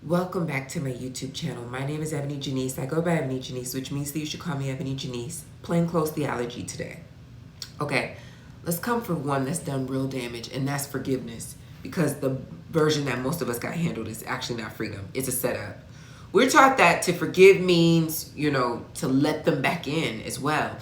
Welcome back to my YouTube channel. My name is Ebony Janice. I go by Ebony Janice, which means that you should call me Ebony Janice. Plainclothes theology today. Okay, let's come for one that's done real damage, and that's forgiveness. Because the version that most of us got handled is actually not freedom. It's a setup. We're taught that to forgive means, to let them back in as well.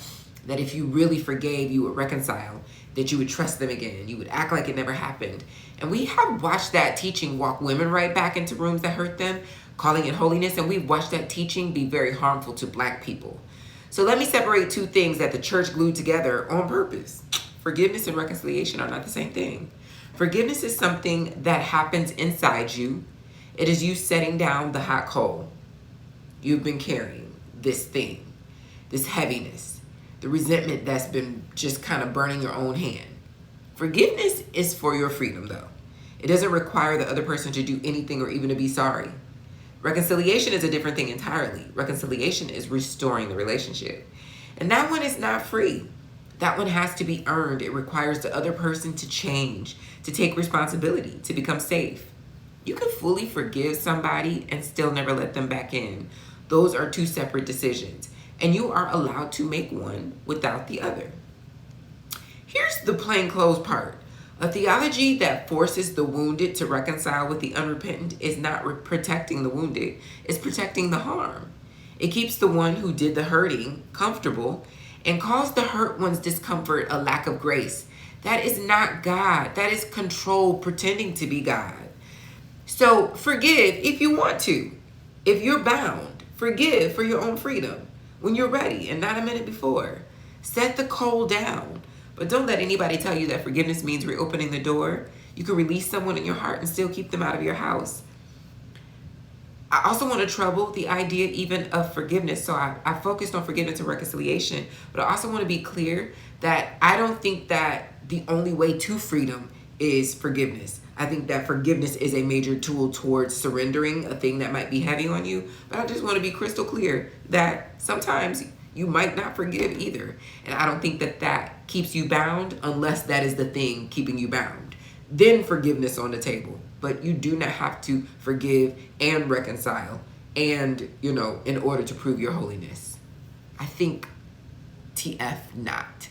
That if you really forgave, you would reconcile, that you would trust them again, you would act like it never happened. And we have watched that teaching walk women right back into rooms that hurt them, calling it holiness, and we've watched that teaching be very harmful to Black people. So let me separate two things that the church glued together on purpose. Forgiveness and reconciliation are not the same thing. Forgiveness is something that happens inside you. It is you setting down the hot coal. You've been carrying this thing, this heaviness, the resentment that's been just kind of burning your own hand. Forgiveness is for your freedom, though. It doesn't require the other person to do anything or even to be sorry. Reconciliation is a different thing entirely. Reconciliation is restoring the relationship. And that one is not free. That one has to be earned. It requires the other person to change, to take responsibility, to become safe. You can fully forgive somebody and still never let them back in. Those are two separate decisions, and you are allowed to make one without the other. Here's the plainclothes part. A theology that forces the wounded to reconcile with the unrepentant is not protecting the wounded, it's protecting the harm. It keeps the one who did the hurting comfortable and calls the hurt one's discomfort a lack of grace. That is not God. That is control pretending to be God. So forgive if you want to. If you're bound, forgive for your own freedom when you're ready and not a minute before. Set the coal down. But don't let anybody tell you that forgiveness means reopening the door. You can release someone in your heart and still keep them out of your house. I also want to trouble the idea even of forgiveness. So I focused on forgiveness and reconciliation, but I also want to be clear that I don't think that the only way to freedom is forgiveness. I think that forgiveness is a major tool towards surrendering a thing that might be heavy on you. But I just want to be crystal clear that sometimes you might not forgive either. And I don't think that that keeps you bound unless that is the thing keeping you bound. Then forgiveness on the table. But you do not have to forgive and reconcile and, in order to prove your holiness. I think TF not.